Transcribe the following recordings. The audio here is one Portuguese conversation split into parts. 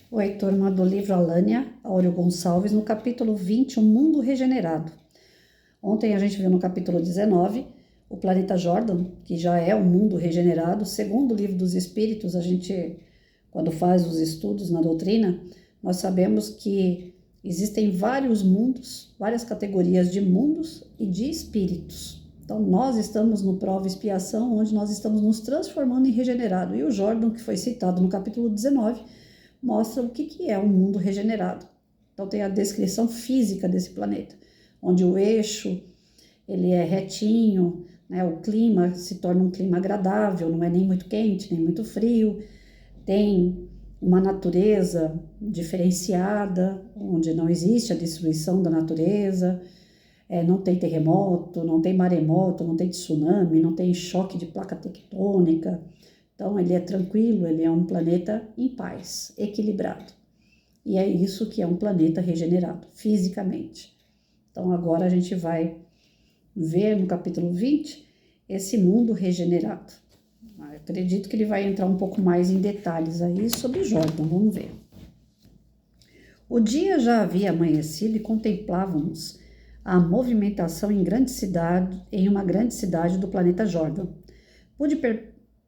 Oi, turma do livro Alânia, Áureo Gonçalves, no capítulo 20, O Mundo Regenerado. Ontem a gente viu no capítulo 19 o planeta Jordan, que já é um mundo regenerado. Segundo o livro dos Espíritos, a gente, quando faz os estudos na doutrina, nós sabemos que existem vários mundos, várias categorias de mundos e de espíritos. Então, nós estamos no prova e expiação, onde nós estamos nos transformando em regenerado. E o Jordan, que foi citado no capítulo 19, mostra o que é um mundo regenerado. Então tem a descrição física desse planeta, onde o eixo ele é retinho, né? O clima se torna um clima agradável, não é nem muito quente, nem muito frio, tem uma natureza diferenciada, onde não existe a destruição da natureza, não tem terremoto, não tem maremoto, não tem tsunami, não tem choque de placa tectônica. Então, ele é tranquilo, ele é um planeta em paz, equilibrado. E é isso que é um planeta regenerado, fisicamente. Então, agora a gente vai ver no capítulo 20 esse mundo regenerado. Eu acredito que ele vai entrar um pouco mais em detalhes aí sobre Jordan, vamos ver. O dia já havia amanhecido e contemplávamos a movimentação em uma grande cidade do planeta Jordan. Pude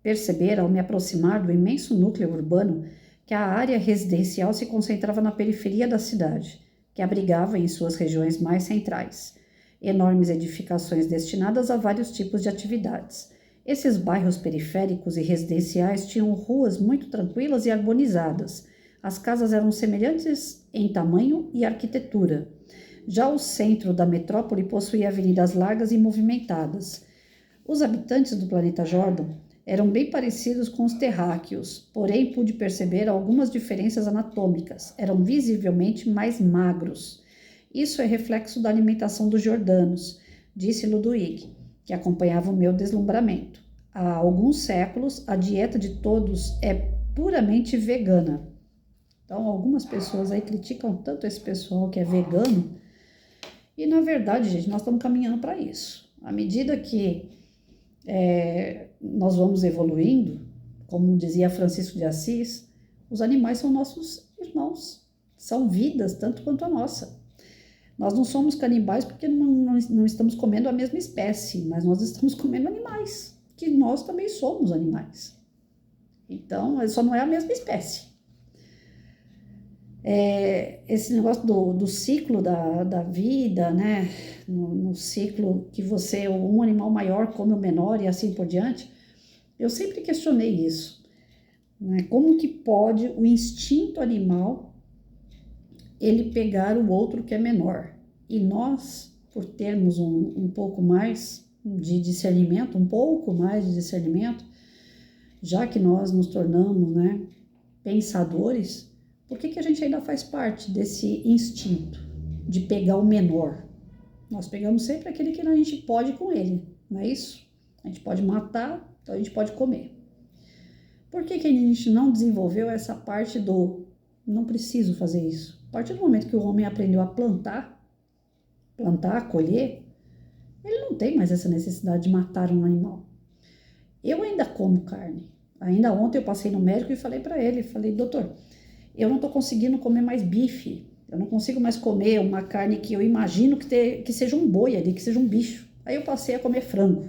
perceber, ao me aproximar do imenso núcleo urbano, que a área residencial se concentrava na periferia da cidade, que abrigava em suas regiões mais centrais enormes edificações destinadas a vários tipos de atividades. Esses bairros periféricos e residenciais tinham ruas muito tranquilas e arborizadas. As casas eram semelhantes em tamanho e arquitetura. Já o centro da metrópole possuía avenidas largas e movimentadas. Os habitantes do planeta Jordan eram bem parecidos com os terráqueos, porém pude perceber algumas diferenças anatômicas. Eram visivelmente mais magros. Isso é reflexo da alimentação dos jordanos, disse Ludwig, que acompanhava o meu deslumbramento. Há alguns séculos, a dieta de todos é puramente vegana. Então, algumas pessoas aí criticam tanto esse pessoal que é vegano, e na verdade, gente, nós estamos caminhando para isso. À medida que nós vamos evoluindo, como dizia Francisco de Assis, os animais são nossos irmãos, são vidas tanto quanto a nossa. Nós não somos canibais porque não estamos comendo a mesma espécie, mas nós estamos comendo animais, que nós também somos animais. Então, só não é a mesma espécie. Esse negócio do ciclo da vida, né? No ciclo que um animal maior come o menor e assim por diante, eu sempre questionei isso, né? Como que pode o instinto animal ele pegar o outro que é menor? E nós, por termos um pouco mais de discernimento, já que nós nos tornamos, né, pensadores, por que a gente ainda faz parte desse instinto de pegar o menor? Nós pegamos sempre aquele que a gente pode com ele, não é isso? A gente pode matar, então a gente pode comer. Por que a gente não desenvolveu essa parte do não preciso fazer isso? A partir do momento que o homem aprendeu a plantar, colher, ele não tem mais essa necessidade de matar um animal. Eu ainda como carne. Ainda ontem eu passei no médico e falei para ele, doutor, eu não estou conseguindo comer mais bife, eu não consigo mais comer uma carne que eu imagino que seja um boi ali, que seja um bicho. Aí eu passei a comer frango.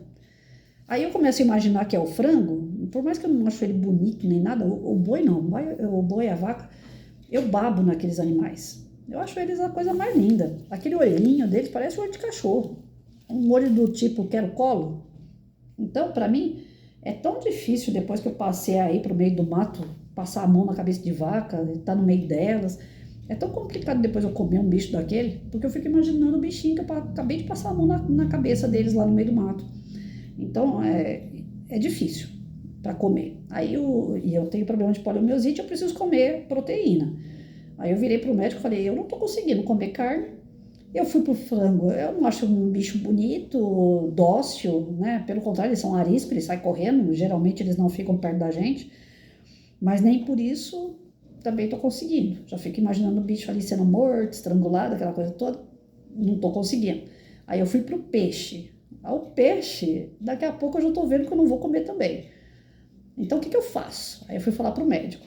Aí eu começo a imaginar que é o frango, por mais que eu não acho ele bonito nem nada, o boi não, o boi, a vaca, eu babo naqueles animais. Eu acho eles a coisa mais linda. Aquele olhinho deles parece um olho de cachorro. Um olho do tipo, quero colo. Então, para mim, é tão difícil, depois que eu passei aí pro meio do mato, passar a mão na cabeça de vaca, estar no meio delas. É tão complicado depois eu comer um bicho daquele, porque eu fico imaginando o bichinho que eu acabei de passar a mão na cabeça deles lá no meio do mato. Então, é difícil para comer. Aí eu tenho problema de poliomielite, eu preciso comer proteína. Aí eu virei pro médico e falei, eu não tô conseguindo comer carne. Eu fui pro frango, eu não acho um bicho bonito, dócil, né? Pelo contrário, eles são ariscos, eles saem correndo, geralmente eles não ficam perto da gente. Mas nem por isso também tô conseguindo. Já fico imaginando o bicho ali sendo morto, estrangulado, aquela coisa toda. Não tô conseguindo. Aí eu fui pro peixe. O peixe, daqui a pouco eu já tô vendo que eu não vou comer também. Então o que eu faço? Aí eu fui falar pro médico.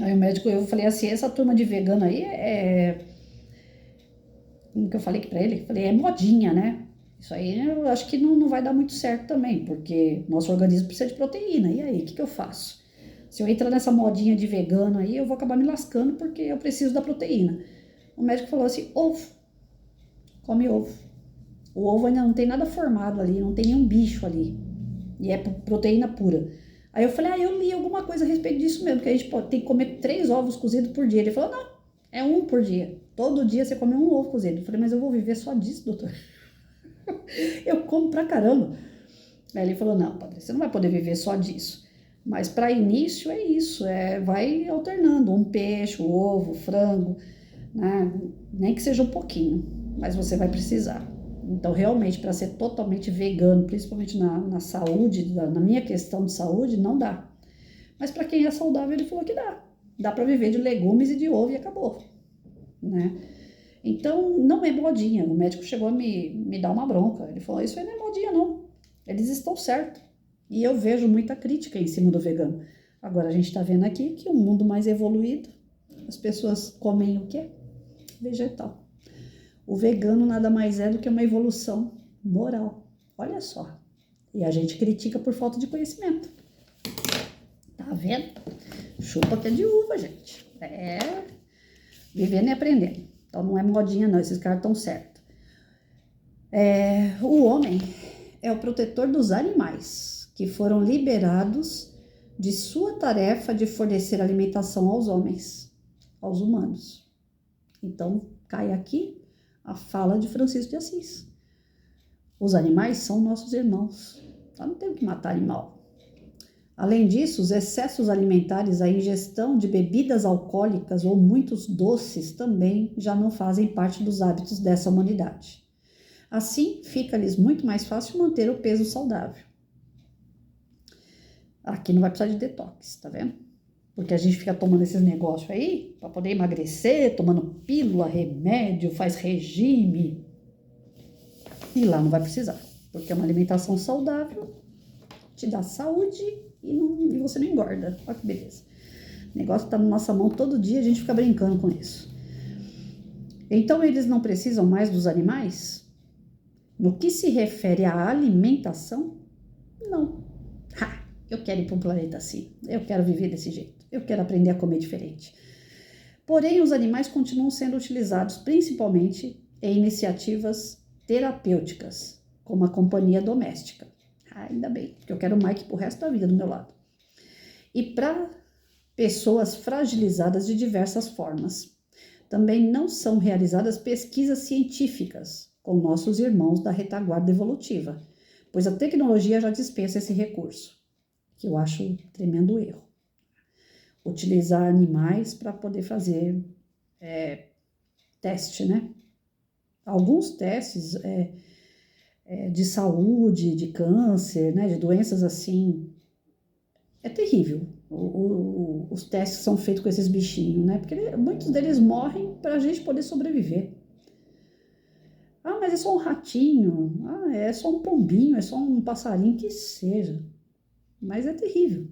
Aí o médico, eu falei assim, essa turma de vegano aí como que eu falei aqui pra ele? Eu falei, é modinha, né? Isso aí eu acho que não vai dar muito certo também, porque nosso organismo precisa de proteína. E aí, o que eu faço? Se eu entrar nessa modinha de vegano aí, eu vou acabar me lascando porque eu preciso da proteína. O médico falou assim, ovo, come ovo. O ovo ainda não tem nada formado ali, não tem nenhum bicho ali. E é proteína pura. Aí eu falei, eu li alguma coisa a respeito disso mesmo, que a gente tem que comer 3 ovos cozidos por dia. Ele falou, não, é um por dia. Todo dia você come um ovo cozido. Eu falei, mas eu vou viver só disso, doutor. Eu como pra caramba. Aí ele falou, não, padre, você não vai poder viver só disso. Mas para início é isso, vai alternando, um peixe, um ovo, frango, né? Nem que seja um pouquinho, mas você vai precisar. Então, realmente, para ser totalmente vegano, principalmente na saúde, na minha questão de saúde, não dá. Mas para quem é saudável, ele falou que dá. Dá para viver de legumes e de ovo e acabou, né? Então, não é modinha. O médico chegou a me dar uma bronca. Ele falou, isso aí não é modinha, não. Eles estão certos. E eu vejo muita crítica em cima do vegano. Agora, a gente está vendo aqui que um mundo mais evoluído, as pessoas comem o quê? Vegetal. O vegano nada mais é do que uma evolução moral. Olha só. E a gente critica por falta de conhecimento. Tá vendo? Chupa que é de uva, gente. Vivendo e aprendendo. Então não é modinha não, esses caras estão certos. O homem é o protetor dos animais, que foram liberados de sua tarefa de fornecer alimentação aos homens, aos humanos. Então cai aqui a fala de Francisco de Assis. Os animais são nossos irmãos. Nós não temos que matar animal. Além disso, os excessos alimentares, a ingestão de bebidas alcoólicas ou muitos doces também já não fazem parte dos hábitos dessa humanidade. Assim, fica-lhes muito mais fácil manter o peso saudável. Aqui não vai precisar de detox, tá vendo? Porque a gente fica tomando esses negócios aí para poder emagrecer, tomando pílula, remédio, faz regime. E lá não vai precisar, porque é uma alimentação saudável, te dá saúde e você não engorda. Olha que beleza. O negócio tá na nossa mão todo dia, a gente fica brincando com isso. Então eles não precisam mais dos animais? No que se refere à alimentação, não. Eu quero ir para um planeta assim, eu quero viver desse jeito, eu quero aprender a comer diferente. Porém, os animais continuam sendo utilizados principalmente em iniciativas terapêuticas, como a companhia doméstica. Ainda bem, porque eu quero o Mike pro resto da vida do meu lado. E para pessoas fragilizadas de diversas formas. Também não são realizadas pesquisas científicas com nossos irmãos da retaguarda evolutiva, pois a tecnologia já dispensa esse recurso, que eu acho um tremendo erro. Utilizar animais para poder fazer teste, né? Alguns testes de saúde, de câncer, né? De doenças assim, é terrível. Os testes são feitos com esses bichinhos, né? Porque muitos deles morrem para a gente poder sobreviver. Mas é só um ratinho, é só um pombinho, é só um passarinho, que seja. Mas é terrível.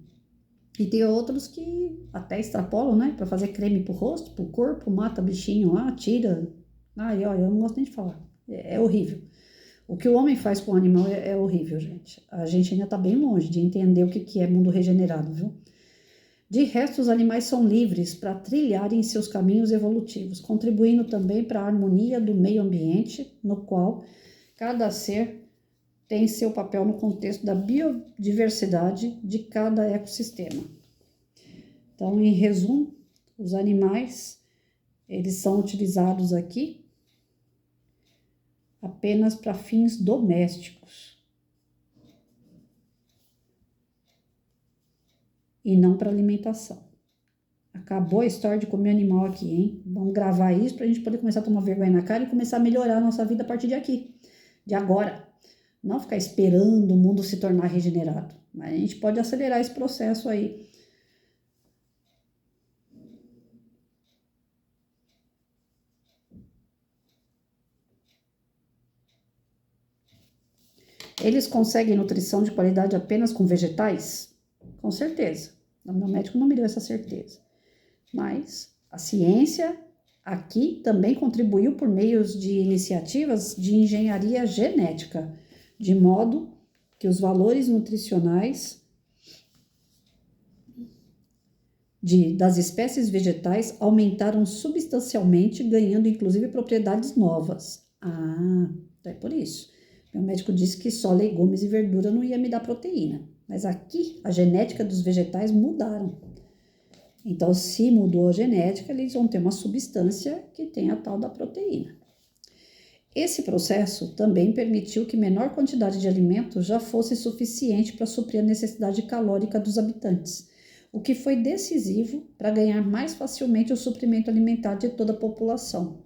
E tem outros que até extrapolam, né? Para fazer creme pro rosto, pro corpo, mata bichinho lá, tira. Olha, eu não gosto nem de falar. É horrível. O que o homem faz com o animal é horrível, gente. A gente ainda tá bem longe de entender o que é mundo regenerado, viu? De resto, os animais são livres para trilharem seus caminhos evolutivos, contribuindo também para a harmonia do meio ambiente, no qual cada ser tem seu papel no contexto da biodiversidade de cada ecossistema. Então, em resumo, os animais, eles são utilizados aqui apenas para fins domésticos e não para alimentação. Acabou a história de comer animal aqui, hein? Vamos gravar isso para a gente poder começar a tomar vergonha na cara e começar a melhorar a nossa vida a partir de aqui, de agora. Não ficar esperando o mundo se tornar regenerado. Mas a gente pode acelerar esse processo aí. Eles conseguem nutrição de qualidade apenas com vegetais? Com certeza. O meu médico não me deu essa certeza. Mas a ciência aqui também contribuiu por meios de iniciativas de engenharia genética, de modo que os valores nutricionais das espécies vegetais aumentaram substancialmente, ganhando inclusive propriedades novas. Ah, então é por isso. Meu médico disse que só legumes e verdura não ia me dar proteína. Mas aqui a genética dos vegetais mudaram. Então, se mudou a genética, eles vão ter uma substância que tem a tal da proteína. Esse processo também permitiu que menor quantidade de alimento já fosse suficiente para suprir a necessidade calórica dos habitantes, o que foi decisivo para ganhar mais facilmente o suprimento alimentar de toda a população.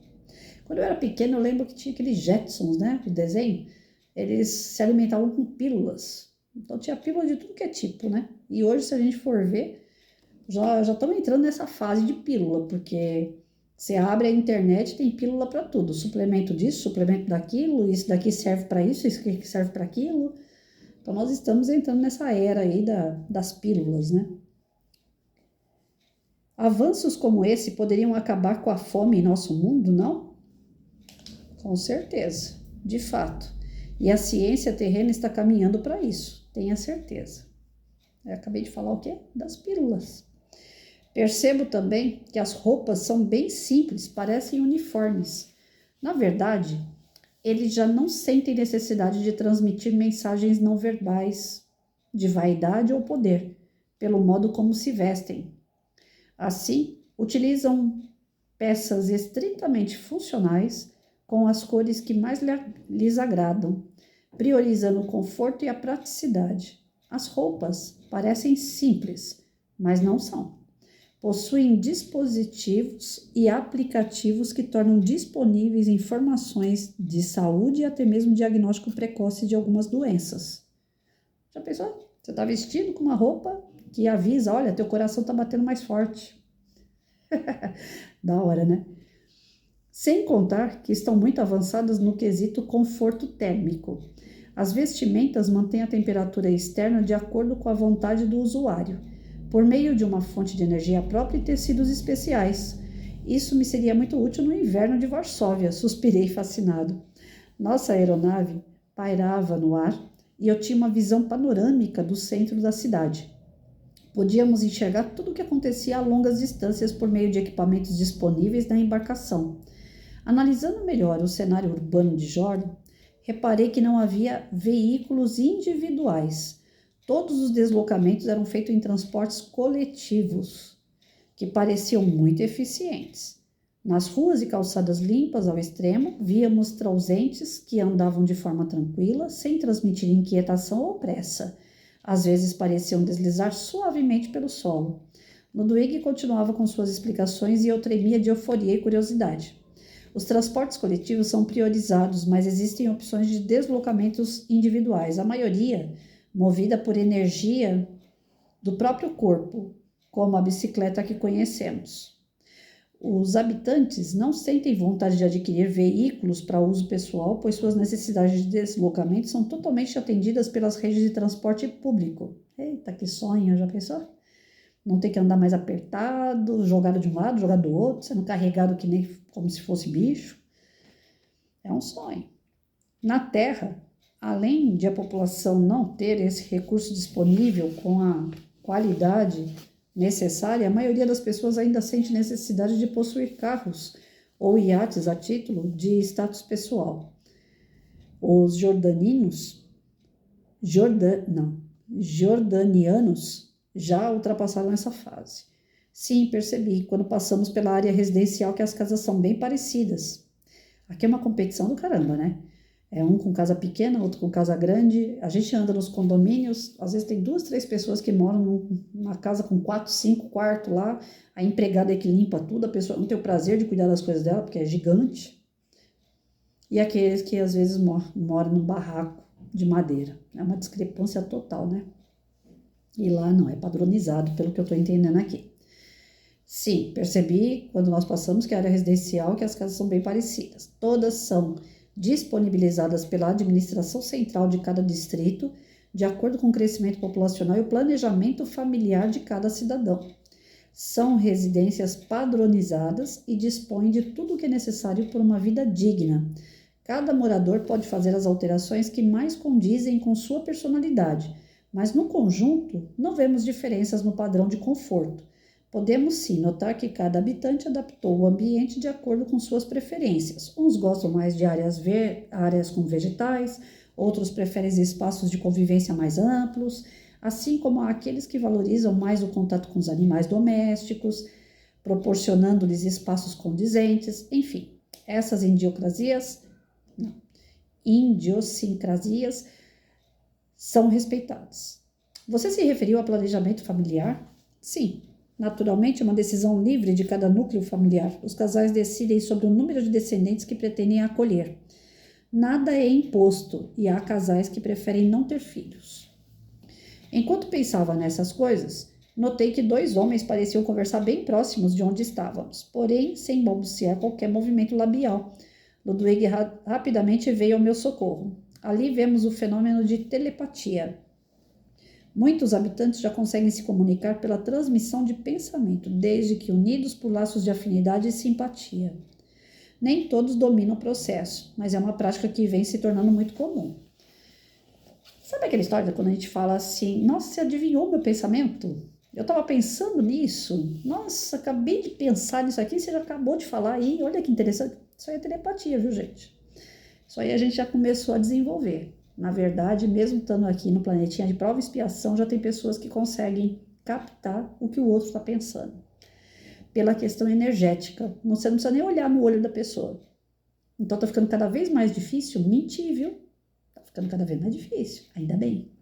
Quando eu era pequena, eu lembro que tinha aqueles Jetsons, né, do desenho, eles se alimentavam com pílulas. Então tinha pílula de tudo que é tipo, né? E hoje, se a gente for ver, já estamos entrando nessa fase de pílula, porque você abre a internet, tem pílula para tudo, suplemento disso, suplemento daquilo, isso daqui serve para isso aqui serve para aquilo. Então nós estamos entrando nessa era aí das pílulas, né? Avanços como esse poderiam acabar com a fome em nosso mundo, não? Com certeza, de fato. E a ciência terrena está caminhando para isso, tenha certeza. Eu acabei de falar o quê? Das pílulas. Percebo também que as roupas são bem simples, parecem uniformes. Na verdade, eles já não sentem necessidade de transmitir mensagens não verbais, de vaidade ou poder, pelo modo como se vestem. Assim, utilizam peças estritamente funcionais com as cores que mais lhes agradam, priorizando o conforto e a praticidade. As roupas parecem simples, mas não são. Possuem dispositivos e aplicativos que tornam disponíveis informações de saúde e até mesmo diagnóstico precoce de algumas doenças. Já pensou? Você está vestido com uma roupa que avisa, olha, teu coração está batendo mais forte. Da hora, né? Sem contar que estão muito avançadas no quesito conforto térmico. As vestimentas mantêm a temperatura externa de acordo com a vontade do usuário, por meio de uma fonte de energia própria e tecidos especiais. Isso me seria muito útil no inverno de Varsóvia, suspirei fascinado. Nossa aeronave pairava no ar e eu tinha uma visão panorâmica do centro da cidade. Podíamos enxergar tudo o que acontecia a longas distâncias por meio de equipamentos disponíveis na embarcação. Analisando melhor o cenário urbano de Jordan, reparei que não havia veículos individuais. Todos os deslocamentos eram feitos em transportes coletivos, que pareciam muito eficientes. Nas ruas e calçadas limpas ao extremo, víamos transeuntes que andavam de forma tranquila, sem transmitir inquietação ou pressa. Às vezes pareciam deslizar suavemente pelo solo. Ludwig continuava com suas explicações e eu tremia de euforia e curiosidade. Os transportes coletivos são priorizados, mas existem opções de deslocamentos individuais. A maioria movida por energia do próprio corpo, como a bicicleta que conhecemos. Os habitantes não sentem vontade de adquirir veículos para uso pessoal, pois suas necessidades de deslocamento são totalmente atendidas pelas redes de transporte público. Eita, que sonho, já pensou? Não ter que andar mais apertado, jogado de um lado, jogado do outro, sendo carregado que nem como se fosse bicho. É um sonho. Na Terra, além de a população não ter esse recurso disponível com a qualidade necessária, a maioria das pessoas ainda sente necessidade de possuir carros ou iates a título de status pessoal. Os jordanianos já ultrapassaram essa fase. Sim, percebi, quando passamos pela área residencial, que as casas são bem parecidas. Aqui é uma competição do caramba, né? É um com casa pequena, outro com casa grande. A gente anda nos condomínios, às vezes tem 2, 3 pessoas que moram numa casa com 4, 5 quartos lá. A empregada é que limpa tudo, a pessoa não tem o prazer de cuidar das coisas dela, porque é gigante. E aqueles que às vezes moram num barraco de madeira. É uma discrepância total, né? E lá não, é padronizado, pelo que eu estou entendendo aqui. Sim, percebi quando nós passamos que a área residencial, que as casas são bem parecidas. Todas são disponibilizadas pela administração central de cada distrito, de acordo com o crescimento populacional e o planejamento familiar de cada cidadão. São residências padronizadas e dispõem de tudo o que é necessário por uma vida digna. Cada morador pode fazer as alterações que mais condizem com sua personalidade, mas no conjunto não vemos diferenças no padrão de conforto. Podemos sim notar que cada habitante adaptou o ambiente de acordo com suas preferências. Uns gostam mais de áreas com vegetais, outros preferem espaços de convivência mais amplos, assim como há aqueles que valorizam mais o contato com os animais domésticos, proporcionando-lhes espaços condizentes, enfim. Essas idiosincrasias são respeitadas. Você se referiu a planejamento familiar? Sim. Naturalmente, é uma decisão livre de cada núcleo familiar. Os casais decidem sobre o número de descendentes que pretendem acolher. Nada é imposto e há casais que preferem não ter filhos. Enquanto pensava nessas coisas, notei que 2 homens pareciam conversar bem próximos de onde estávamos, porém sem balbuciar qualquer movimento labial. Ludwig rapidamente veio ao meu socorro. Ali vemos o fenômeno de telepatia. Muitos habitantes já conseguem se comunicar pela transmissão de pensamento, desde que unidos por laços de afinidade e simpatia. Nem todos dominam o processo, mas é uma prática que vem se tornando muito comum. Sabe aquela história quando a gente fala assim, nossa, você adivinhou meu pensamento? Eu estava pensando nisso. Nossa, acabei de pensar nisso aqui, você já acabou de falar aí. Olha que interessante. Isso aí é telepatia, viu, gente? Isso aí a gente já começou a desenvolver. Na verdade, mesmo estando aqui no planetinha de prova e expiação, já tem pessoas que conseguem captar o que o outro está pensando. Pela questão energética. Você não precisa nem olhar no olho da pessoa. Então está ficando cada vez mais difícil mentir, viu? Está ficando cada vez mais difícil, ainda bem.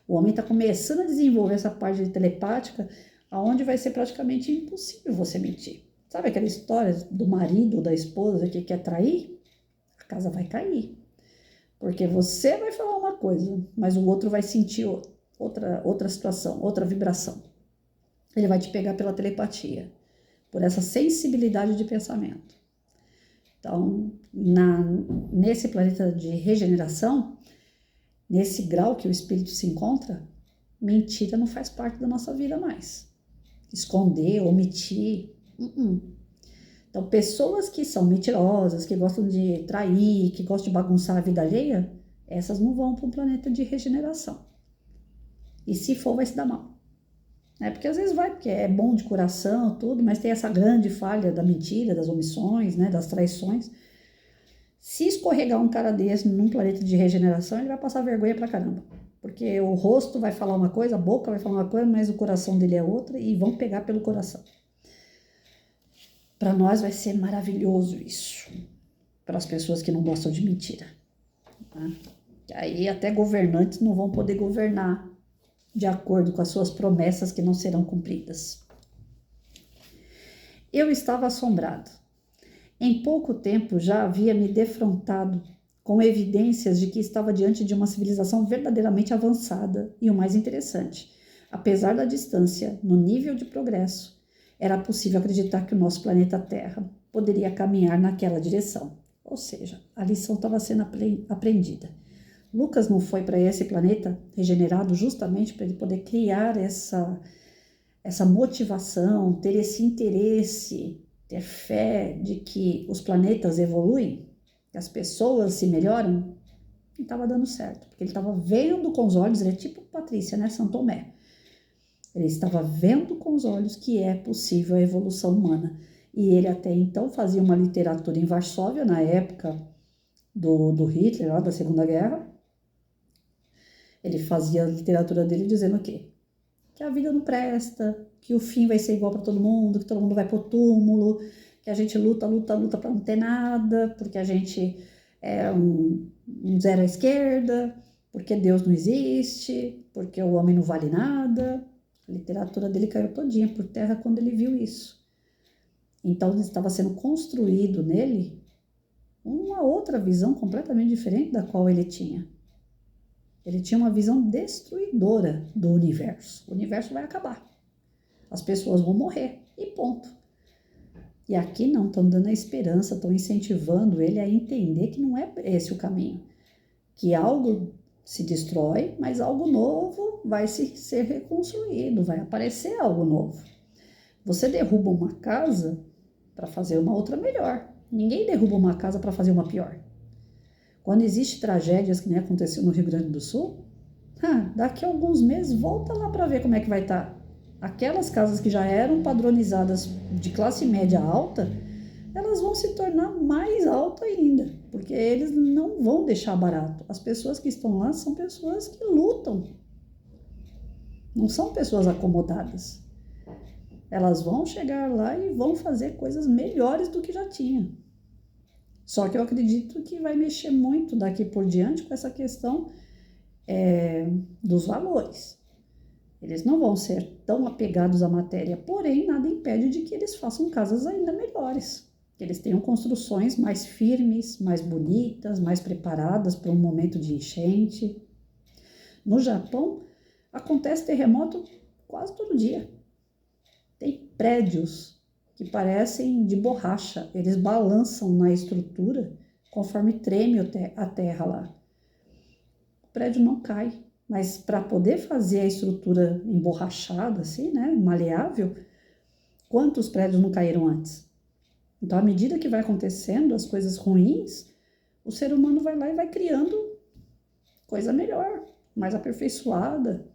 O homem está começando a desenvolver essa parte de telepática, aonde vai ser praticamente impossível você mentir. Sabe aquela história do marido ou da esposa que quer trair? A casa vai cair. Porque você vai falar uma coisa, mas o outro vai sentir outra situação, outra vibração. Ele vai te pegar pela telepatia, por essa sensibilidade de pensamento. Então, nesse planeta de regeneração, nesse grau que o espírito se encontra, mentira não faz parte da nossa vida mais. Esconder, omitir. Então, pessoas que são mentirosas, que gostam de trair, que gostam de bagunçar a vida alheia, essas não vão para um planeta de regeneração. E se for, vai se dar mal. Porque às vezes vai, porque é bom de coração, tudo, mas tem essa grande falha da mentira, das omissões, das traições. Se escorregar um cara desse num planeta de regeneração, ele vai passar vergonha pra caramba. Porque o rosto vai falar uma coisa, a boca vai falar uma coisa, mas o coração dele é outra e vão pegar pelo coração. Para nós vai ser maravilhoso isso. Para as pessoas que não gostam de mentira. Aí até governantes não vão poder governar de acordo com as suas promessas que não serão cumpridas. Eu estava assombrado. Em pouco tempo já havia me defrontado com evidências de que estava diante de uma civilização verdadeiramente avançada e o mais interessante, apesar da distância no nível de progresso, era possível acreditar que o nosso planeta Terra poderia caminhar naquela direção. Ou seja, a lição estava sendo aprendida. Lucas não foi para esse planeta regenerado justamente para ele poder criar essa motivação, ter esse interesse, ter fé de que os planetas evoluem, que as pessoas se melhoram, e estava dando certo, porque ele estava vendo com os olhos, ele é tipo Patrícia, São Tomé. Ele estava vendo com os olhos que é possível a evolução humana. E ele até então fazia uma literatura em Varsóvia, na época do Hitler, lá da Segunda Guerra. Ele fazia a literatura dele dizendo o quê? Que a vida não presta, que o fim vai ser igual para todo mundo, que todo mundo vai pro túmulo, que a gente luta para não ter nada, porque a gente é um zero à esquerda, porque Deus não existe, porque o homem não vale nada. A literatura dele caiu todinha por terra quando ele viu isso. Então estava sendo construído nele uma outra visão completamente diferente da qual ele tinha. Ele tinha uma visão destruidora do universo. O universo vai acabar. As pessoas vão morrer e ponto. E aqui não, estão dando a esperança, estão incentivando ele a entender que não é esse o caminho. Que algo se destrói, mas algo novo vai ser reconstruído, vai aparecer algo novo. Você derruba uma casa para fazer uma outra melhor. Ninguém derruba uma casa para fazer uma pior. Quando existe tragédias que nem aconteceu no Rio Grande do Sul, daqui a alguns meses volta lá para ver como é que vai estar. Aquelas casas que já eram padronizadas de classe média alta, elas vão se tornar mais alta ainda, porque eles não vão deixar barato. As pessoas que estão lá são pessoas que lutam, não são pessoas acomodadas. Elas vão chegar lá e vão fazer coisas melhores do que já tinha. Só que eu acredito que vai mexer muito daqui por diante com essa questão dos valores. Eles não vão ser tão apegados à matéria, porém nada impede de que eles façam casas ainda melhores. Que eles tenham construções mais firmes, mais bonitas, mais preparadas para um momento de enchente. No Japão, acontece terremoto quase todo dia. Tem prédios que parecem de borracha, eles balançam na estrutura conforme treme a terra lá. O prédio não cai, mas para poder fazer a estrutura emborrachada, assim, né, maleável, quantos prédios não caíram antes? Então, à medida que vai acontecendo as coisas ruins, o ser humano vai lá e vai criando coisa melhor, mais aperfeiçoada.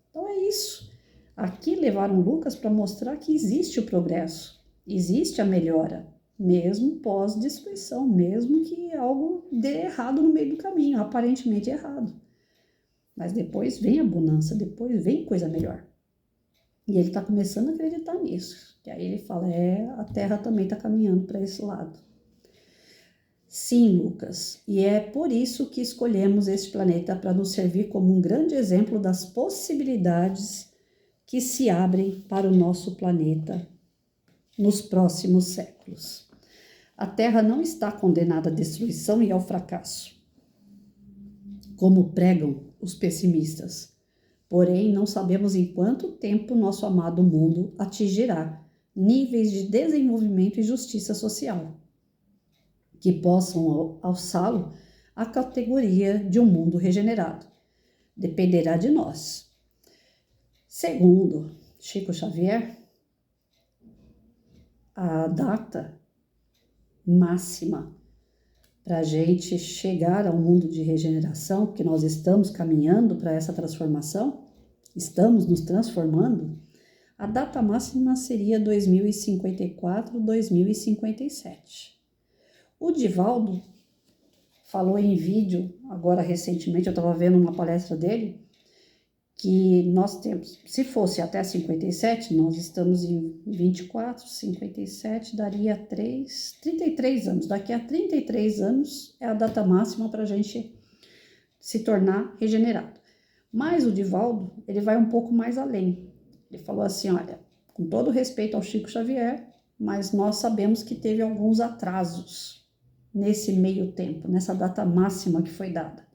Então, é isso. Aqui levaram Lucas para mostrar que existe o progresso, existe a melhora, mesmo pós-destruição, mesmo que algo dê errado no meio do caminho, aparentemente errado. Mas depois vem a bonança, depois vem coisa melhor. E ele está começando a acreditar nisso. Que aí ele fala, a Terra também está caminhando para esse lado. Sim, Lucas, e é por isso que escolhemos este planeta para nos servir como um grande exemplo das possibilidades que se abrem para o nosso planeta nos próximos séculos. A Terra não está condenada à destruição e ao fracasso, como pregam os pessimistas. Porém, não sabemos em quanto tempo nosso amado mundo atingirá níveis de desenvolvimento e justiça social, que possam alçá-lo à categoria de um mundo regenerado. Dependerá de nós. Segundo Chico Xavier, a data máxima para a gente chegar ao mundo de regeneração, porque nós estamos caminhando para essa transformação, estamos nos transformando, a data máxima seria 2054, 2057. O Divaldo falou em vídeo, agora recentemente, eu estava vendo uma palestra dele, que nós temos, se fosse até 57, nós estamos em 24, 57, daria 33 anos. Daqui a 33 anos é a data máxima para a gente se tornar regenerado. Mas o Divaldo, ele vai um pouco mais além. Ele falou assim, olha, com todo respeito ao Chico Xavier, mas nós sabemos que teve alguns atrasos nesse meio tempo, nessa data máxima que foi dada.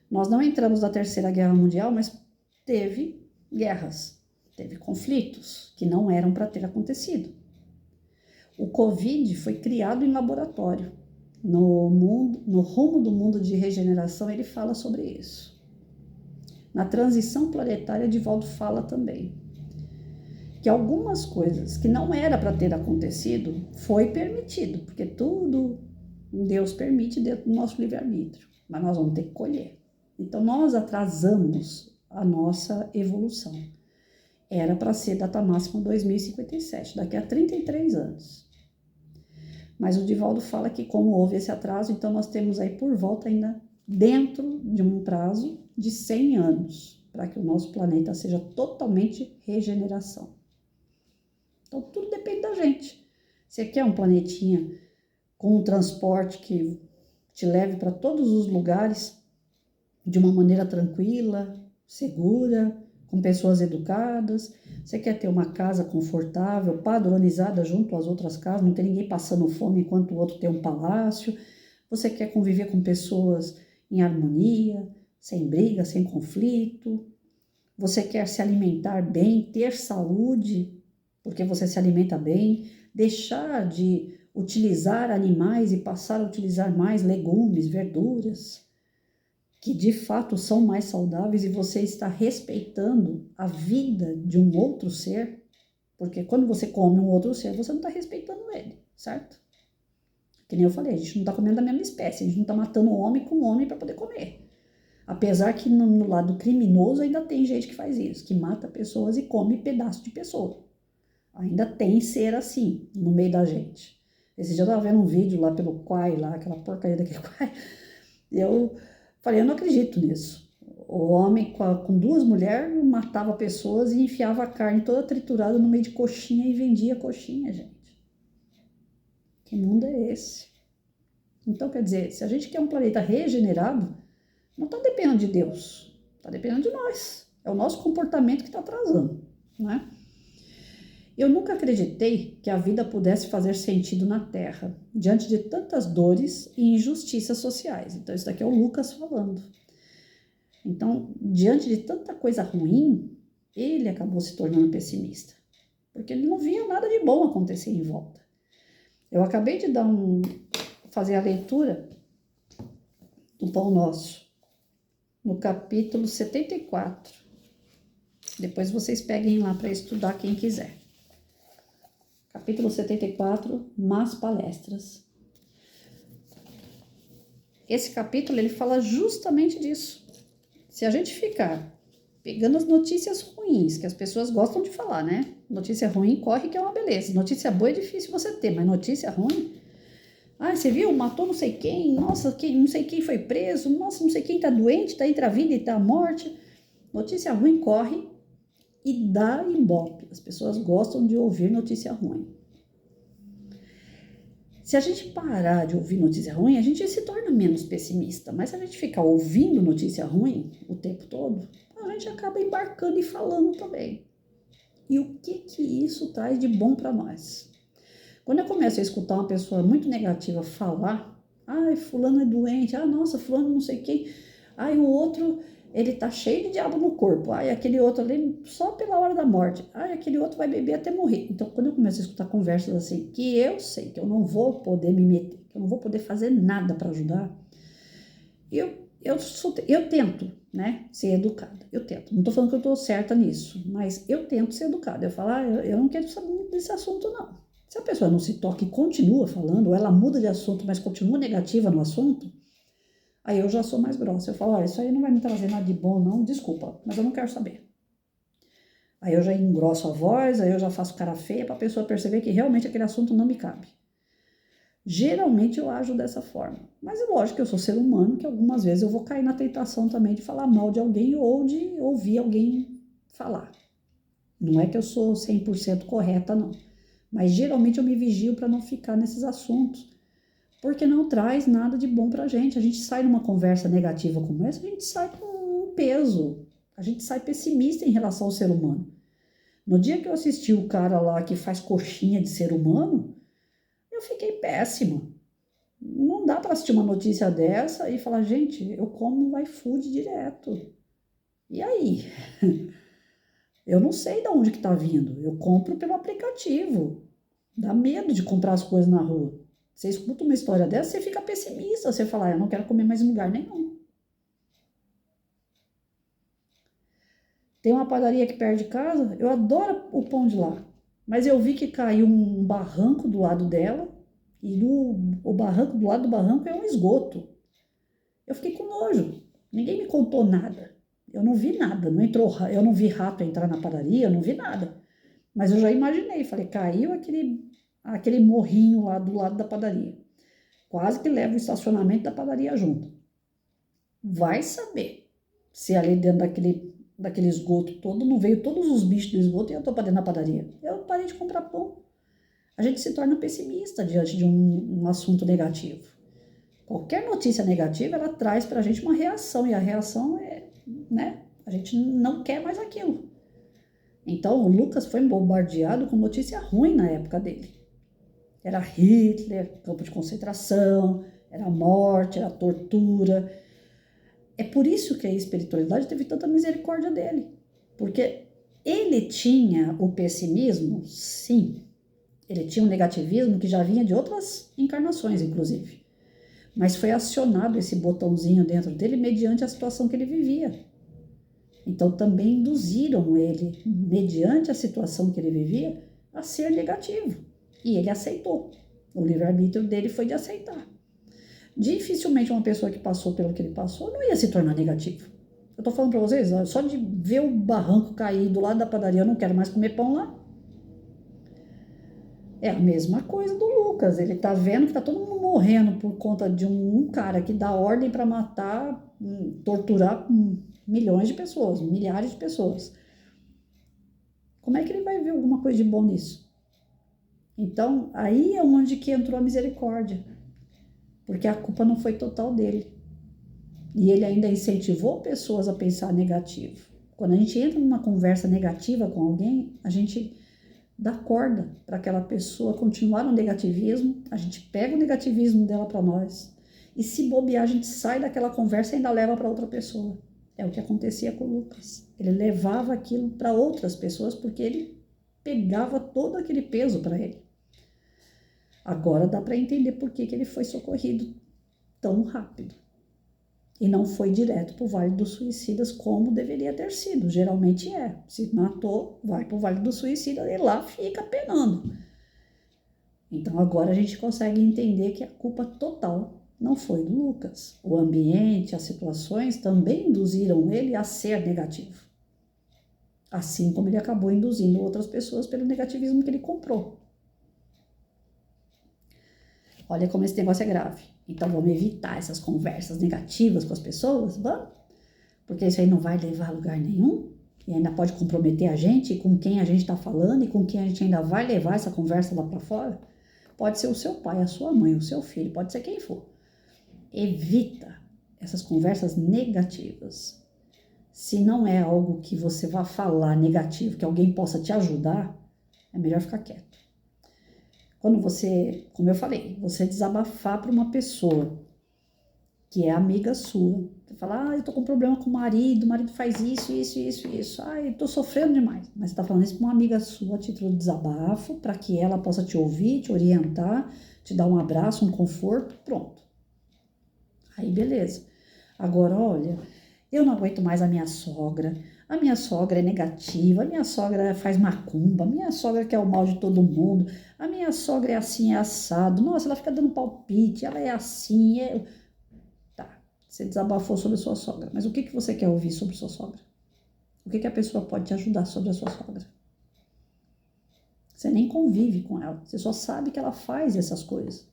Nós não entramos na Terceira Guerra Mundial, mas teve guerras, teve conflitos que não eram para ter acontecido. O Covid foi criado em laboratório. No rumo do mundo de regeneração, ele fala sobre isso. Na transição planetária, Divaldo fala também que algumas coisas que não era para ter acontecido foi permitido, porque tudo Deus permite dentro do nosso livre-arbítrio, mas nós vamos ter que colher. Então, nós atrasamos a nossa evolução. Era para ser data máxima 2057, daqui a 33 anos. Mas o Divaldo fala que como houve esse atraso, então nós temos aí por volta ainda dentro de um prazo de 100 anos, para que o nosso planeta seja totalmente regeneração. Então tudo depende da gente. Você quer um planetinha com um transporte que te leve para todos os lugares de uma maneira tranquila, segura, com pessoas educadas? Você quer ter uma casa confortável, padronizada junto às outras casas, não tem ninguém passando fome enquanto o outro tem um palácio? Você quer conviver com pessoas em harmonia, sem briga, sem conflito? Você quer se alimentar bem, ter saúde, porque você se alimenta bem, deixar de utilizar animais e passar a utilizar mais legumes, verduras? que de fato são mais saudáveis e você está respeitando a vida de um outro ser, porque quando você come um outro ser, você não está respeitando ele, certo? Que nem eu falei, a gente não está comendo da mesma espécie, a gente não está matando homem com homem para poder comer. Apesar que no lado criminoso ainda tem gente que faz isso, que mata pessoas e come pedaço de pessoa. Ainda tem ser assim, no meio da gente. Esse dia eu estava vendo um vídeo lá pelo Quai, lá, aquela porcaria daquele Quai. Eu falei, eu não acredito nisso. O homem com duas mulheres matava pessoas e enfiava a carne toda triturada no meio de coxinha e vendia coxinha, gente. Que mundo é esse? Então, quer dizer, se a gente quer um planeta regenerado, não está dependendo de Deus, está dependendo de nós. É o nosso comportamento que está atrasando, né? Eu nunca acreditei que a vida pudesse fazer sentido na Terra, diante de tantas dores e injustiças sociais. Então, isso daqui é o Lucas falando. Então, diante de tanta coisa ruim, ele acabou se tornando pessimista, porque ele não via nada de bom acontecer em volta. Eu acabei de fazer a leitura do Pão Nosso, no capítulo 74. Depois vocês peguem lá para estudar quem quiser. Capítulo 74, Más Palestras. Esse capítulo ele fala justamente disso. Se a gente ficar pegando as notícias ruins, que as pessoas gostam de falar, né? Notícia ruim corre que é uma beleza. Notícia boa é difícil você ter, mas notícia ruim... Ah, você viu? Matou não sei quem, nossa, não sei quem foi preso, nossa, não sei quem tá doente, tá entre a vida e tá a morte. Notícia ruim corre e dá ibope. As pessoas gostam de ouvir notícia ruim. Se a gente parar de ouvir notícia ruim, a gente se torna menos pessimista. Mas se a gente ficar ouvindo notícia ruim o tempo todo, a gente acaba embarcando e falando também. E o que isso traz de bom para nós? Quando eu começo a escutar uma pessoa muito negativa falar, ai, fulano é doente, ah, nossa, fulano não sei quem, ai, o outro, ele tá cheio de diabo no corpo, ai, aquele outro ali, só pela hora da morte, ai, aquele outro vai beber até morrer. Então, quando eu começo a escutar conversas assim, que eu sei que eu não vou poder me meter, que eu não vou poder fazer nada para ajudar, eu tento, né, ser educada, eu tento. Não tô falando que eu tô certa nisso, mas eu tento ser educada. Eu falo, eu não quero saber desse assunto, não. Se a pessoa não se toca e continua falando, ou ela muda de assunto, mas continua negativa no assunto, aí eu já sou mais grossa. Eu falo, olha, isso aí não vai me trazer nada de bom, não, desculpa, mas eu não quero saber. Aí eu já engrosso a voz, aí eu já faço cara feia para a pessoa perceber que realmente aquele assunto não me cabe. Geralmente eu ajo dessa forma. Mas é lógico que eu sou ser humano, que algumas vezes eu vou cair na tentação também de falar mal de alguém ou de ouvir alguém falar. Não é que eu sou 100% correta, não. Mas geralmente eu me vigio para não ficar nesses assuntos, porque não traz nada de bom para a gente. A gente sai numa conversa negativa como essa, a gente sai com um peso, a gente sai pessimista em relação ao ser humano. No dia que eu assisti o cara lá que faz coxinha de ser humano, eu fiquei péssima. Não dá para assistir uma notícia dessa e falar, gente, eu como iFood direto. E aí? Eu não sei de onde que está vindo. Eu compro pelo aplicativo. Dá medo de comprar as coisas na rua. Você escuta uma história dessa, você fica pessimista. Você fala, eu não quero comer mais em lugar nenhum. Tem uma padaria aqui perto de casa. Eu adoro o pão de lá. Mas eu vi que caiu um barranco do lado dela. E o barranco, do lado do barranco é um esgoto. Eu fiquei com nojo. Ninguém me contou nada. Eu não vi nada. Eu não vi rato entrar na padaria, eu não vi nada. Mas eu já imaginei. Falei, caiu aquele morrinho lá do lado da padaria. Quase que leva o estacionamento da padaria junto. Vai saber se ali dentro daquele esgoto todo não veio todos os bichos do esgoto e eu tô para dentro da padaria. Eu parei de comprar pão. A gente se torna pessimista diante de um assunto negativo. Qualquer notícia negativa, ela traz para a gente uma reação, e a reação é, né, a gente não quer mais aquilo. Então, o Lucas foi bombardeado com notícia ruim na época dele. Era Hitler, campo de concentração, era morte, era tortura. É por isso que a espiritualidade teve tanta misericórdia dele. Porque ele tinha o pessimismo, sim. Ele tinha um negativismo que já vinha de outras encarnações, inclusive. mas foi acionado esse botãozinho dentro dele mediante a situação que ele vivia. Então também induziram ele, mediante a situação que ele vivia, a ser negativo. E ele aceitou. O livre-arbítrio dele foi de aceitar. Dificilmente uma pessoa que passou pelo que ele passou não ia se tornar negativo. Eu tô falando para vocês, só de ver o barranco cair do lado da padaria, eu não quero mais comer pão lá. É a mesma coisa do Lucas. Ele tá vendo que tá todo mundo morrendo por conta de um cara que dá ordem para matar, torturar milhões de pessoas, milhares de pessoas. Como é que ele vai ver alguma coisa de bom nisso? Então, aí é onde que entrou a misericórdia. Porque a culpa não foi total dele. E ele ainda incentivou pessoas a pensar negativo. Quando a gente entra numa conversa negativa com alguém, a gente dá corda para aquela pessoa continuar no negativismo, a gente pega o negativismo dela para nós, e se bobear, a gente sai daquela conversa e ainda leva para outra pessoa. É o que acontecia com o Lucas. Ele levava aquilo para outras pessoas porque ele pegava todo aquele peso para ele. Agora dá para entender por que ele foi socorrido tão rápido. E não foi direto para o Vale dos Suicidas como deveria ter sido. Geralmente é. Se matou, vai para o Vale dos Suicidas e lá fica penando. Então agora a gente consegue entender que a culpa total não foi do Lucas. O ambiente, as situações também induziram ele a ser negativo. Assim como ele acabou induzindo outras pessoas pelo negativismo que ele comprou. Olha como esse negócio é grave. Então vamos evitar essas conversas negativas com as pessoas, vamos? Porque isso aí não vai levar a lugar nenhum e ainda pode comprometer a gente com quem a gente está falando e com quem a gente ainda vai levar essa conversa lá para fora. Pode ser o seu pai, a sua mãe, o seu filho, pode ser quem for. Evita essas conversas negativas. Se não é algo que você vá falar negativo, que alguém possa te ajudar, é melhor ficar quieto. Quando você, como eu falei, você desabafar para uma pessoa que é amiga sua, você fala, eu tô com problema com o marido faz isso, eu tô sofrendo demais. Mas você tá falando isso para uma amiga sua a título de desabafo, para que ela possa te ouvir, te orientar, te dar um abraço, um conforto, pronto. Aí beleza. Agora, olha, eu não aguento mais a minha sogra é negativa, a minha sogra faz macumba, a minha sogra quer o mal de todo mundo, a minha sogra é assim, é assado, nossa, ela fica dando palpite, ela é assim, Tá, você desabafou sobre a sua sogra, mas o que você quer ouvir sobre sua sogra? O que a pessoa pode te ajudar sobre a sua sogra? Você nem convive com ela, você só sabe que ela faz essas coisas.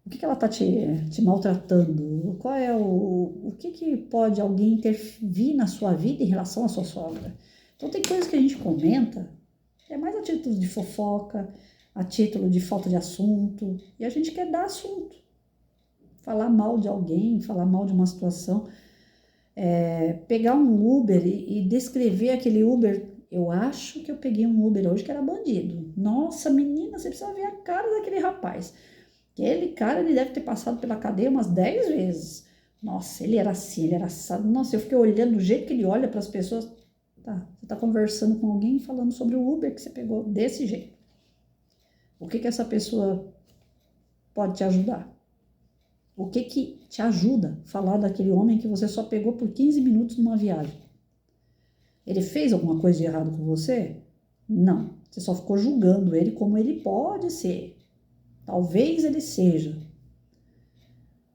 O que ela está te maltratando? Qual é o que pode alguém intervir na sua vida em relação à sua sogra? Então tem coisas que a gente comenta, é mais a título de fofoca, a título de falta de assunto, e a gente quer dar assunto. Falar mal de alguém, falar mal de uma situação, pegar um Uber e descrever aquele Uber. Eu acho que eu peguei um Uber hoje que era bandido. Nossa, menina, você precisa ver a cara daquele rapaz. Aquele cara, ele deve ter passado pela cadeia umas 10 vezes. Nossa, ele era assim, ele era assado. Nossa, eu fiquei olhando do jeito que ele olha para as pessoas. Tá, você tá conversando com alguém falando sobre o Uber que você pegou desse jeito. O que essa pessoa pode te ajudar? O que te ajuda a falar daquele homem que você só pegou por 15 minutos numa viagem? Ele fez alguma coisa de errado com você? Não. Você só ficou julgando ele como ele pode ser. Talvez ele seja.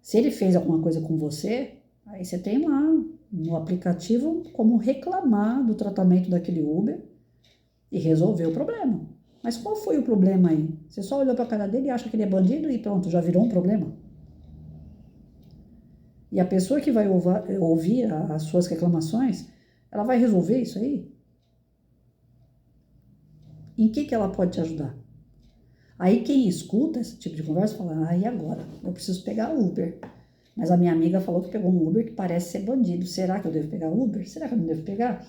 Se ele fez alguma coisa com você, aí você tem lá no aplicativo como reclamar do tratamento daquele Uber e resolver o problema. Mas qual foi o problema aí? Você só olhou para a cara dele e acha que ele é bandido e pronto, já virou um problema. E a pessoa que vai ouvir as suas reclamações, ela vai resolver isso aí? Em que ela pode te ajudar? Aí quem escuta esse tipo de conversa fala, e agora? Eu preciso pegar Uber. Mas a minha amiga falou que pegou um Uber que parece ser bandido. Será que eu devo pegar Uber? Será que eu não devo pegar?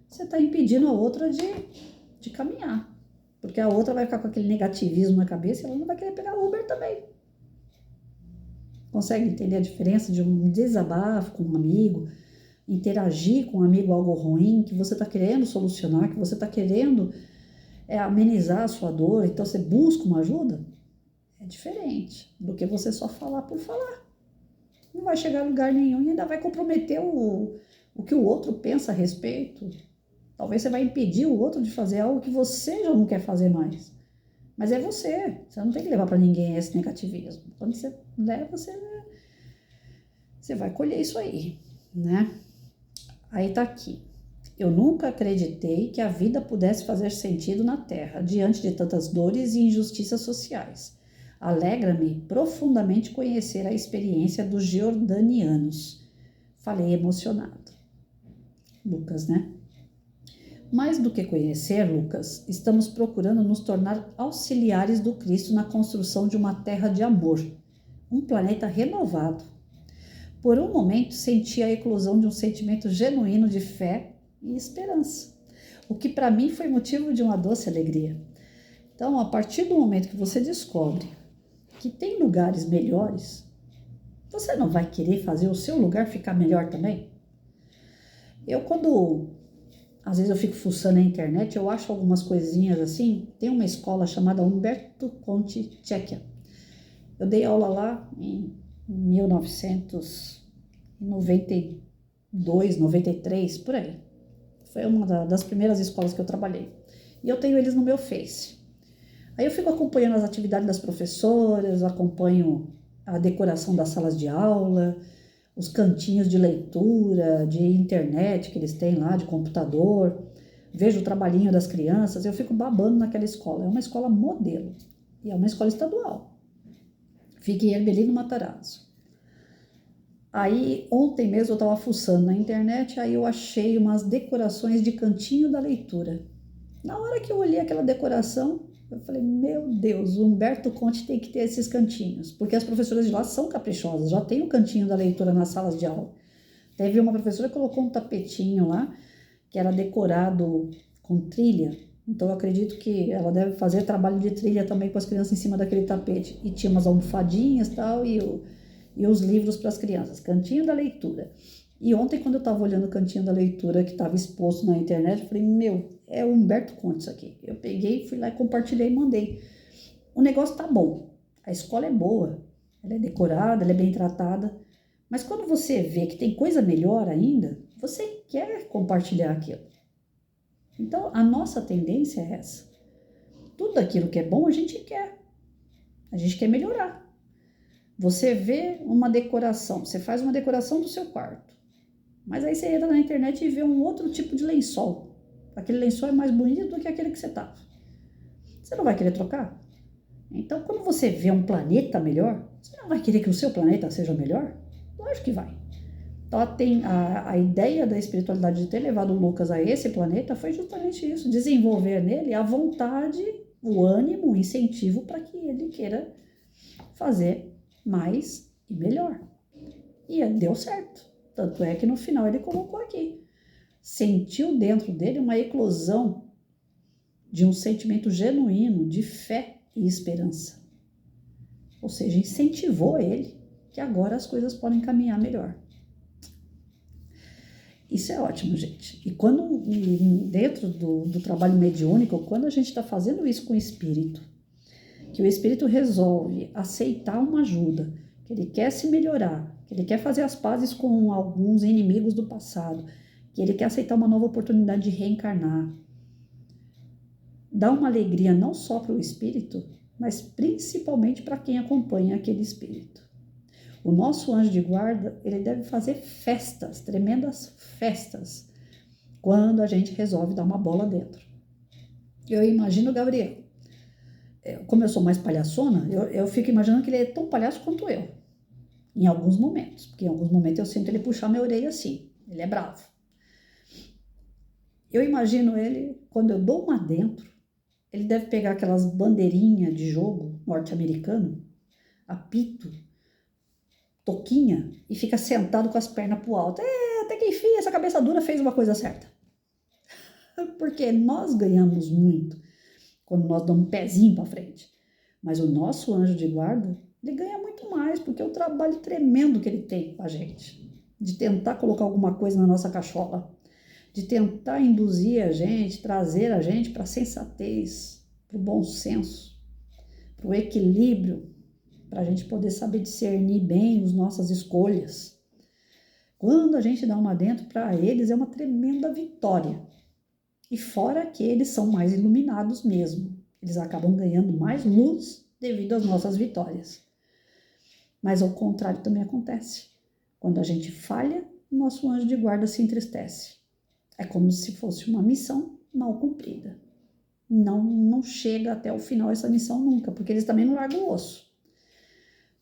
Você está impedindo a outra de caminhar. Porque a outra vai ficar com aquele negativismo na cabeça e ela não vai querer pegar Uber também. Consegue entender a diferença de um desabafo com um amigo, interagir com um amigo algo ruim, que você está querendo solucionar, que você está querendo amenizar a sua dor, então você busca uma ajuda? É diferente do que você só falar por falar. Não vai chegar a lugar nenhum e ainda vai comprometer o que o outro pensa a respeito. Talvez você vai impedir o outro de fazer algo que você já não quer fazer mais. Mas é você. Você não tem que levar para ninguém esse negativismo. Quando você leva, você vai colher isso aí, né? Aí tá aqui. Eu nunca acreditei que a vida pudesse fazer sentido na Terra, diante de tantas dores e injustiças sociais. Alegra-me profundamente conhecer a experiência dos jordanianos. Falei emocionado. Lucas, né? Mais do que conhecer, Lucas, estamos procurando nos tornar auxiliares do Cristo na construção de uma terra de amor, um planeta renovado. Por um momento senti a eclosão de um sentimento genuíno de fé e esperança, o que para mim foi motivo de uma doce alegria. Então, a partir do momento que você descobre que tem lugares melhores, você não vai querer fazer o seu lugar ficar melhor também? Às vezes eu fico fuçando na internet, eu acho algumas coisinhas assim. Tem uma escola chamada Umberto Conti Tchequia. Eu dei aula lá em 1992, 93, por aí. Foi uma das primeiras escolas que eu trabalhei. E eu tenho eles no meu Face. Aí eu fico acompanhando as atividades das professoras, acompanho a decoração das salas de aula, os cantinhos de leitura, de internet que eles têm lá, de computador, vejo o trabalhinho das crianças, eu fico babando naquela escola. É uma escola modelo e é uma escola estadual. Fica em Hermelino Matarazzo. Aí, ontem mesmo eu estava fuçando na internet, aí eu achei umas decorações de cantinho da leitura. Na hora que eu olhei aquela decoração, eu falei, meu Deus, o Umberto Conti tem que ter esses cantinhos, porque as professoras de lá são caprichosas, já tem o cantinho da leitura nas salas de aula. Teve uma professora que colocou um tapetinho lá, que era decorado com trilha, então eu acredito que ela deve fazer trabalho de trilha também com as crianças em cima daquele tapete. E tinha umas almofadinhas e tal, e os livros para as crianças, cantinho da leitura. E ontem, quando eu estava olhando o cantinho da leitura que estava exposto na internet, eu falei, meu, é o Umberto Conti isso aqui. Eu peguei, fui lá e compartilhei e mandei. O negócio tá bom, a escola é boa, ela é decorada, ela é bem tratada, mas quando você vê que tem coisa melhor ainda, você quer compartilhar aquilo. Então, a nossa tendência é essa. Tudo aquilo que é bom, a gente quer melhorar. Você vê uma decoração, você faz uma decoração do seu quarto, mas aí você entra na internet e vê um outro tipo de lençol. Aquele lençol é mais bonito do que aquele que você estava. Você não vai querer trocar? Então, quando você vê um planeta melhor, você não vai querer que o seu planeta seja melhor? Lógico que vai. Então, a ideia da espiritualidade de ter levado o Lucas a esse planeta foi justamente isso, desenvolver nele a vontade, o ânimo, o incentivo para que ele queira fazer mais e melhor. E deu certo. Tanto é que no final ele colocou aqui. Sentiu dentro dele uma eclosão de um sentimento genuíno de fé e esperança. Ou seja, incentivou ele que agora as coisas podem caminhar melhor. Isso é ótimo, gente. E quando dentro do trabalho mediúnico, quando a gente está fazendo isso com o espírito, que o espírito resolve aceitar uma ajuda, que ele quer se melhorar, que ele quer fazer as pazes com alguns inimigos do passado, que ele quer aceitar uma nova oportunidade de reencarnar, dá uma alegria não só para o espírito, mas principalmente para quem acompanha aquele espírito. O nosso anjo de guarda, ele deve fazer festas, tremendas festas, quando a gente resolve dar uma bola dentro. Eu imagino o Gabriel. Como eu sou mais palhaçona, eu fico imaginando que ele é tão palhaço quanto eu, em alguns momentos. Porque em alguns momentos eu sinto ele puxar minha orelha assim, ele é bravo. Eu imagino ele, quando eu dou uma dentro, ele deve pegar aquelas bandeirinhas de jogo norte-americano, apito, toquinha, e fica sentado com as pernas pro alto. Até que enfim, essa cabeça dura fez uma coisa certa. Porque nós ganhamos muito quando nós damos um pezinho para frente. Mas o nosso anjo de guarda, ele ganha muito mais, porque é o trabalho tremendo que ele tem com a gente, de tentar colocar alguma coisa na nossa cachola, de tentar induzir a gente, trazer a gente para a sensatez, para o bom senso, para o equilíbrio, para a gente poder saber discernir bem as nossas escolhas. Quando a gente dá uma dentro, para eles é uma tremenda vitória. E fora que eles são mais iluminados mesmo. Eles acabam ganhando mais luz devido às nossas vitórias. Mas ao contrário também acontece. Quando a gente falha, nosso anjo de guarda se entristece. É como se fosse uma missão mal cumprida. Não chega até o final essa missão nunca, porque eles também não largam o osso.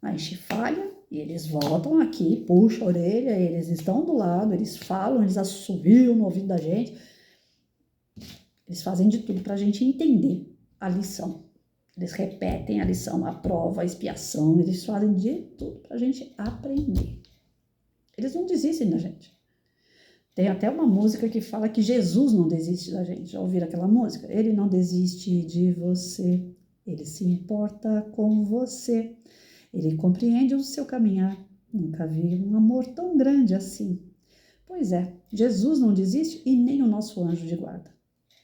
A gente falha e eles voltam aqui, puxam a orelha, eles estão do lado, eles falam, eles assoviam no ouvido da gente. Eles fazem de tudo para a gente entender a lição. Eles repetem a lição, a prova, a expiação, eles fazem de tudo para a gente aprender. Eles não desistem da gente. Tem até uma música que fala que Jesus não desiste da gente. Já ouviram aquela música? Ele não desiste de você, ele se importa com você, ele compreende o seu caminhar. Nunca vi um amor tão grande assim. Pois é, Jesus não desiste e nem o nosso anjo de guarda.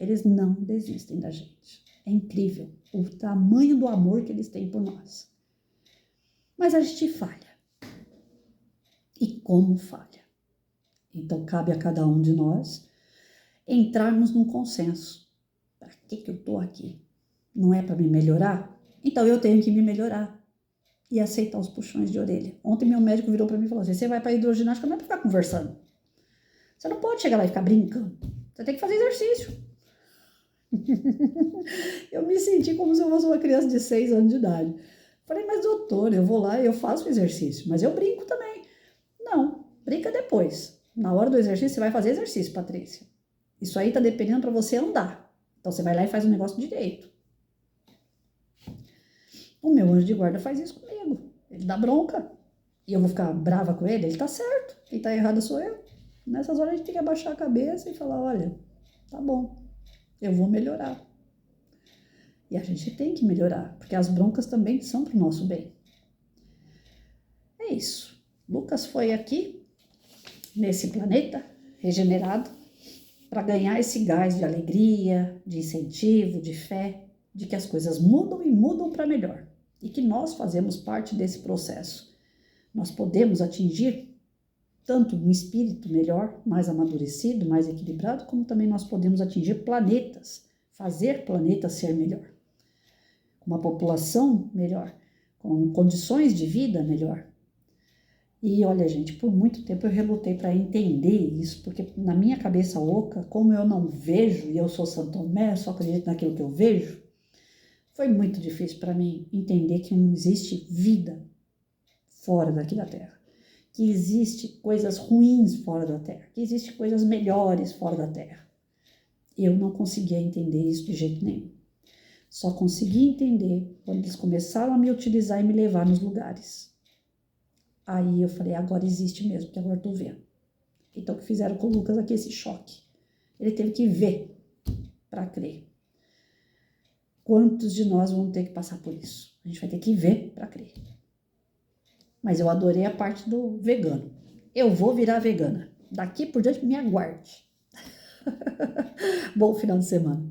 Eles não desistem da gente. É incrível o tamanho do amor que eles têm por nós. Mas a gente falha. E como falha? Então, cabe a cada um de nós entrarmos num consenso. Para que eu estou aqui? Não é para me melhorar? Então, eu tenho que me melhorar e aceitar os puxões de orelha. Ontem, meu médico virou para mim e falou assim, você vai para a hidroginástica, não é para ficar conversando. Você não pode chegar lá e ficar brincando. Você tem que fazer exercício. Eu me senti como se eu fosse uma criança de 6 anos de idade. Falei, mas doutor, eu vou lá e eu faço exercício, mas eu brinco também. Não, brinca depois. Na hora do exercício, você vai fazer exercício, Patrícia. Isso aí tá dependendo para você andar. Então, você vai lá e faz o negócio direito. O meu anjo de guarda faz isso comigo. Ele dá bronca. E eu vou ficar brava com ele? Ele tá certo. Quem tá errado sou eu. Nessas horas, a gente tem que abaixar a cabeça e falar, olha, tá bom, eu vou melhorar. E a gente tem que melhorar, porque as broncas também são pro nosso bem. É isso. Lucas foi aqui, nesse planeta regenerado, para ganhar esse gás de alegria, de incentivo, de fé, de que as coisas mudam e mudam para melhor. E que nós fazemos parte desse processo. Nós podemos atingir tanto um espírito melhor, mais amadurecido, mais equilibrado, como também nós podemos atingir planetas, fazer planetas ser melhor. Com uma população melhor, com condições de vida melhor. E olha, gente, por muito tempo eu relutei para entender isso, porque na minha cabeça oca, como eu não vejo, e eu sou Santo Tomé, só acredito naquilo que eu vejo, foi muito difícil para mim entender que não existe vida fora daqui da Terra, que existe coisas ruins fora da Terra, que existe coisas melhores fora da Terra. Eu não conseguia entender isso de jeito nenhum. Só consegui entender quando eles começaram a me utilizar e me levar nos lugares. Aí eu falei, agora existe mesmo, porque agora eu tô vendo. Então, o que fizeram com o Lucas aqui, esse choque? Ele teve que ver para crer. Quantos de nós vão ter que passar por isso? A gente vai ter que ver para crer. Mas eu adorei a parte do vegano. Eu vou virar vegana. Daqui por diante, me aguarde. Bom final de semana.